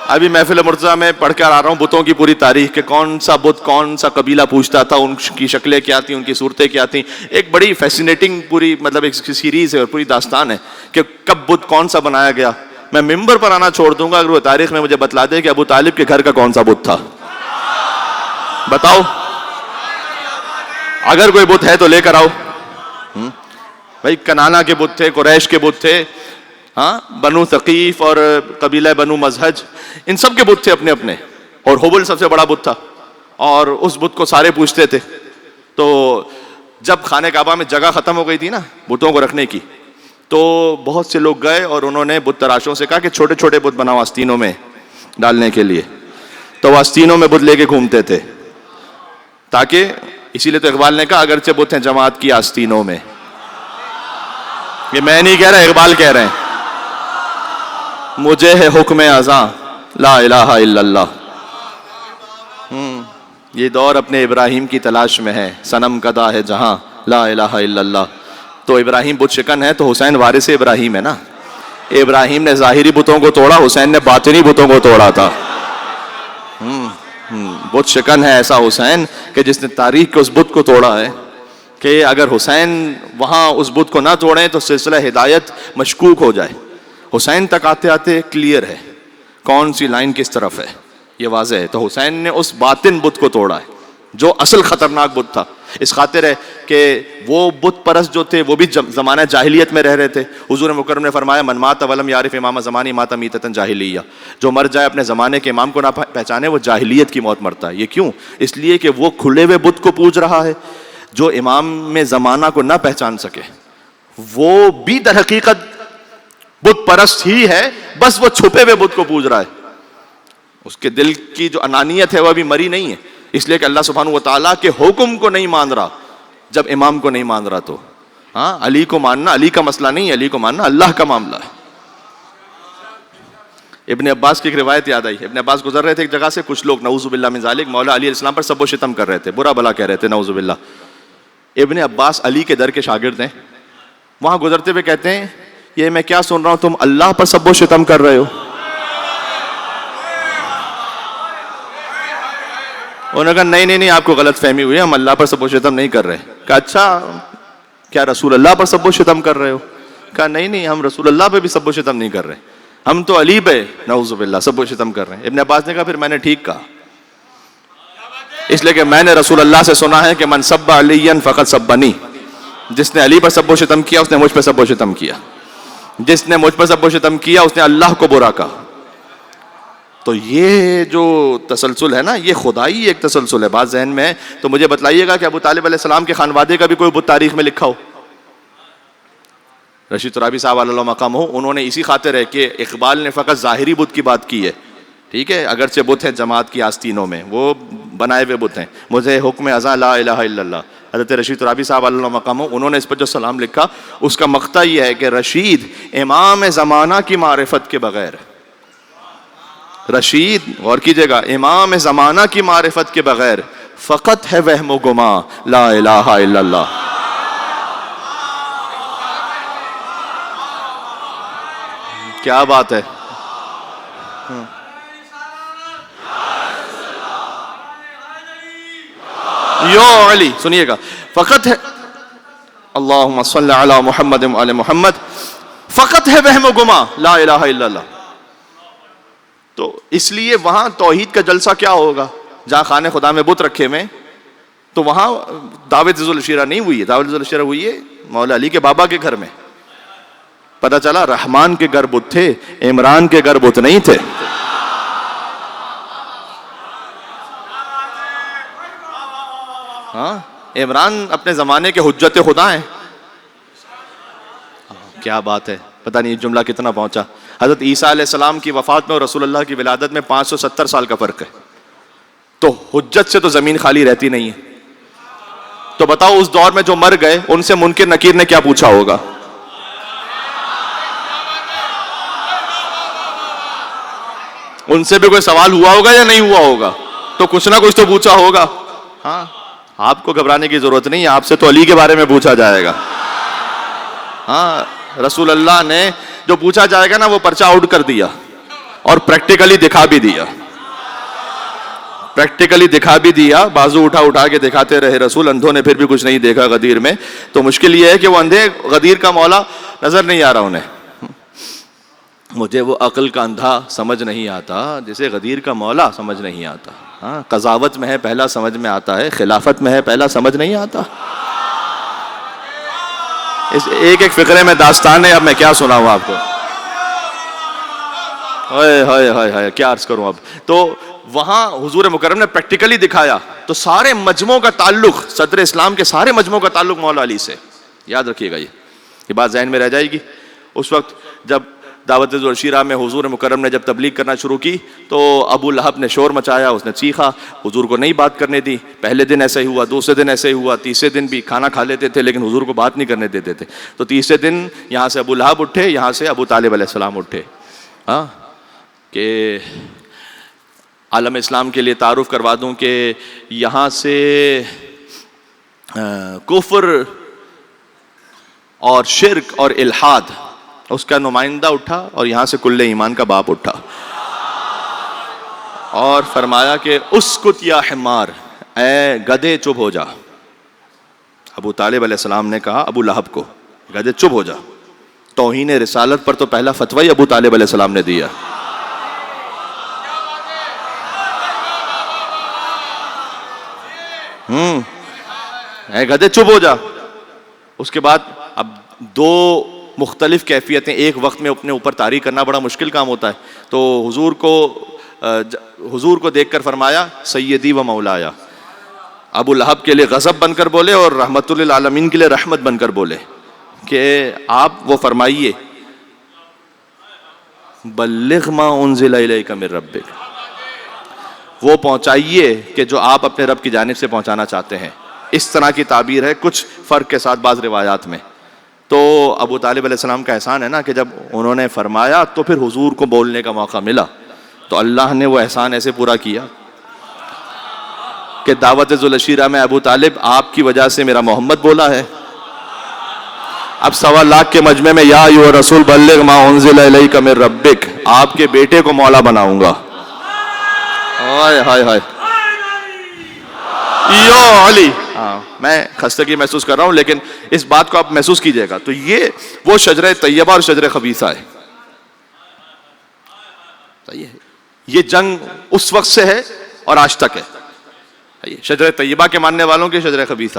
ابھی محفل مرتضیٰ میں پڑھ کر آ رہا ہوں بتوں کی پوری تاریخ کہ کون سا بت کون سا قبیلہ پوجتا تھا، ان کی شکلیں کیا تھیں، ان کی صورتیں کیا تھیں. ایک بڑی فیسینیٹنگ پوری مطلب ایک سیریز ہے اور پوری داستان ہے کہ کب بت کون سا بنایا گیا. میں ممبر پر آنا چھوڑ دوں گا اگر وہ تاریخ میں مجھے بتلا دے کہ ابو طالب کے گھر کا کون سا بت تھا. بتاؤ، اگر کوئی بت ہے تو لے کر آؤ. بھائی کنانا کے بت تھے، قریش کے بت تھے، ہاں بنو ثقیف اور قبیلہ بنو مزہج، ان سب کے بت تھے اپنے اپنے. اور حبل سب سے بڑا بت تھا اور اس بت کو سارے پوجتے تھے. تو جب خانہ کعبہ میں جگہ ختم ہو گئی تھی نا بتوں کو رکھنے کی، تو بہت سے لوگ گئے اور انہوں نے بت تراشوں سے کہا کہ چھوٹے چھوٹے بت بناؤ آستینوں میں ڈالنے کے لیے. تو وہ آستینوں میں بت لے کے گھومتے تھے تاکہ، اسی لیے تو اقبال نے کہا اگرچہ بت ہیں جماعت کی آستینوں میں. یہ میں نہیں کہہ رہا، اقبال کہہ رہے ہیں. مجھے ہے حکم ازاں لا الہ الا اللہ. یہ دور اپنے ابراہیم کی تلاش میں ہے، صنم کدا ہے جہاں لا الہ الا اللہ. تو ابراہیم بت شکن ہے تو حسین وارث ابراہیم ہے نا. ابراہیم نے ظاہری بتوں کو توڑا، حسین نے باطنی بتوں کو توڑا تھا. بت شکن ہے ایسا حسین کہ جس نے تاریخ کے اس بت کو توڑا ہے کہ اگر حسین وہاں اس بت کو نہ توڑیں تو سلسلہ ہدایت مشکوک ہو جائے. حسین تک آتے آتے کلیئر ہے کون سی لائن کس طرف ہے، یہ واضح ہے. تو حسین نے اس باطن بت کو توڑا ہے جو اصل خطرناک بت تھا. اس خاطر ہے کہ وہ بت پرست جو تھے وہ بھی زمانہ جاہلیت میں رہ رہے تھے. حضور مکرم نے فرمایا من مات ولم یعرف امام زمانی مات میتۃ جاہلیہ. جو مر جائے اپنے زمانے کے امام کو نہ پہچانے وہ جاہلیت کی موت مرتا ہے. یہ کیوں؟ اس لیے کہ وہ کھلے ہوئے بت کو پوج رہا ہے. جو امام میں زمانہ کو نہ پہچان سکے وہ بھی در حقیقت بت پرست ہی ہے، بس وہ چھپے ہوئے بت کو پوج رہا ہے. اس کے دل کی جو انانیت ہے وہ ابھی مری نہیں ہے، اس لیے کہ اللہ سبحانہ و تعالیٰ کے حکم کو نہیں مان رہا. جب امام کو نہیں مان رہا تو ہاں علی کو ماننا علی کا مسئلہ نہیں ہے، علی کو ماننا اللہ کا معاملہ ہے. ابن عباس کی ایک روایت یاد آئی. ابن عباس گزر رہے تھے ایک جگہ سے، کچھ لوگ نعوذ باللہ من ذالک مولا علی علیہ السلام پر سب و شتم کر رہے تھے، برا بلا کہہ رہے تھے نعوذ باللہ. ابن عباس علی کے در کے شاگرد ہیں، وہاں گزرتے ہوئے کہتے ہیں یہ میں کیا سن رہا ہوں، تم اللہ پر سب و شتم کر رہے ہو. انہوں نے کہا نہیں آپ کو غلط فہمی ہوئی ہے، ہم اللہ پر سب و شتم نہیں کر رہے. کہا اچھا کیا رسول اللہ پر سب و شتم کر رہے ہو؟ کہا نہیں ہم رسول اللہ پہ بھی سب و شتم نہیں کر رہے، ہم تو علی پہ نعوذ باللہ سب و شتم کر رہے ہیں. ابن عباس نے کہا پھر میں نے ٹھیک کہا، اس لیے کہ میں نے رسول اللہ سے سنا ہے کہ من سب علی فقط سبنی. جس نے علی پر سب و شتم کیا اس نے مجھ پہ سب و شتم کیا، جس نے مجھ پر سب و شتم کیا اس نے اللہ کو برا کہا. تو یہ جو تسلسل ہے نا یہ خدائی ایک تسلسل ہے. بات ذہن میں ہے تو مجھے بتلائیے گا کہ ابو طالب علیہ السلام کے خانوادے کا بھی کوئی بت تاریخ میں لکھا ہو. رشید ترابی صاحب علیہ مقام ہو، انہوں نے اسی خاطر ہے کہ اقبال نے فقط ظاہری بت کی بات کی ہے، ٹھیک ہے، اگرچہ بت ہے جماعت کی آستینوں میں، وہ بنائے ہوئے بت ہیں. مجھے حکم ازاں لا الہ الا اللہ. حضرت رشید ترابی صاحب علیہ مقام ہو، انہوں نے اس پر جو سلام لکھا اس کا مقطع یہ ہے کہ رشید امام زمانہ کی معرفت کے بغیر، رشید غور کیجئے گا، امام زمانہ کی معرفت کے بغیر فقط ہے وہم و گما لا الہ الا اللہ. کیا بات ہے. یو علی سنیے گا، فقط ہے اللہم صلی علی محمد وعلی محمد، فقط ہے وہم و گما لا الہ الا اللہ. تو اس لیے وہاں توحید کا جلسہ کیا ہوگا جہاں خانہ خدا میں بت رکھے ہوئے، تو وہاں دعوت ذوالشیرہ نہیں ہوئی ہے. دعوت ذوالشیرہ ہوئی ہے مولا علی کے بابا کے گھر میں. پتہ چلا رحمان کے گھر بت تھے، عمران کے گھر بت نہیں تھے. ہاں عمران اپنے زمانے کے حجت خدا ہیں. کیا بات ہے، پتہ نہیں جملہ کتنا پہنچا. حضرت عیسیٰ علیہ السلام کی وفات میں اور رسول اللہ کی ولادت میں 570 سال کا فرق ہے. تو حجت سے تو زمین خالی رہتی نہیں ہے. تو بتاؤ اس دور میں جو مر گئے ان سے منکر نکیر نے کیا پوچھا ہوگا؟ ان سے بھی کوئی سوال ہوا ہوگا یا نہیں ہوا ہوگا؟ تو کچھ نہ کچھ تو پوچھا ہوگا. ہاں آپ کو گھبرانے کی ضرورت نہیں ہے، آپ سے تو علی کے بارے میں پوچھا جائے گا. ہاں رسول اللہ نے جو پوچھا جائے گا نا وہ پرچہ آؤٹ کر دیا. اور پریکٹیکلی دکھا بھی دیا، پریکٹیکلی دکھا بھی دیا، بازو اٹھا اٹھا کے دکھاتے رہے رسول، اندھوں نے پھر بھی کچھ نہیں دیکھا غدیر میں. تو مشکل یہ ہے کہ وہ اندھے غدیر کا مولا نظر نہیں آ رہا انہیں. مجھے وہ عقل کا اندھا سمجھ نہیں آتا جسے غدیر کا مولا سمجھ نہیں آتا. ہاں، قضاوت میں ہے پہلا سمجھ میں آتا ہے، خلافت میں ہے پہلا سمجھ نہیں آتا. اس ایک ایک فقرے میں داستان ہے، اب میں کیا سناؤں آپ کو، ہائے ہائے ہائے ہائے کیا عرض کروں اب. تو وہاں حضور مکرم نے پریکٹیکلی دکھایا. تو سارے مجموعوں کا تعلق، صدر اسلام کے سارے مجموعوں کا تعلق مولا علی سے. یاد رکھیے گا، یہ بات ذہن میں رہ جائے گی. اس وقت جب دعوت ذوالشیرہ میں حضور مکرم نے جب تبلیغ کرنا شروع کی تو ابو لہب نے شور مچایا، اس نے چیخا، حضور کو نہیں بات کرنے دی. پہلے دن ایسے ہی ہوا، دوسرے دن ایسے ہی ہوا، تیسرے دن بھی کھانا کھا لیتے تھے لیکن حضور کو بات نہیں کرنے دیتے تھے. تو تیسرے دن یہاں سے ابو لہب اٹھے، یہاں سے ابو طالب علیہ السلام اٹھے. ہاں، کہ عالم اسلام کے لیے تعارف کروا دوں کہ یہاں سے کفر اور شرک اور الحاد اس کا نمائندہ اٹھا اور یہاں سے کل ایمان کا باپ اٹھا اور فرمایا کہ اسکت یا حمار، اے گدھے چپ ہو جا. ابو طالب علیہ السلام نے کہا ابو لہب کو، گدھے چپ ہو جا. توہین رسالت پر تو پہلا فتوی ابو طالب علیہ السلام نے دیا. اے گدھے چپ ہو جا. اس کے بعد اب دو مختلف کیفیتیں ایک وقت میں اپنے اوپر طاری کرنا بڑا مشکل کام ہوتا ہے. تو حضور کو دیکھ کر فرمایا سیدی و مولایا. ابو لہب کے لیے غضب بن کر بولے اور رحمت للعالمین کے لیے رحمت بن کر بولے کہ آپ وہ فرمائیے بلغ ما انزل الیک من ربک، وہ پہنچائیے کہ جو آپ اپنے رب کی جانب سے پہنچانا چاہتے ہیں. اس طرح کی تعبیر ہے کچھ فرق کے ساتھ بعض روایات میں. تو ابو طالب علیہ السلام کا احسان ہے نا کہ جب انہوں نے فرمایا تو پھر حضور کو بولنے کا موقع ملا. تو اللہ نے وہ احسان ایسے پورا کیا کہ دعوت ذوالشیرہ میں ابو طالب آپ کی وجہ سے میرا محمد بولا ہے. اب 1.25 لاکھ کے مجمع میں یا ایھا رسول بلغ ما انزل الیک من ربک، آپ کے بیٹے کو مولا بناؤں گا. ہائے ہائے ہائے یا علی. ہاں، میں خستگی محسوس کر رہا ہوں لیکن اس بات کو آپ محسوس کیجئے گا. تو یہ وہ شجرہ طیبہ اور شجرہ خبیثہ ہے. یہ جنگ اس وقت سے ہے اور آج تک ہے. شجرہ طیبہ کے ماننے والوں کے شجرہ خبیثہ.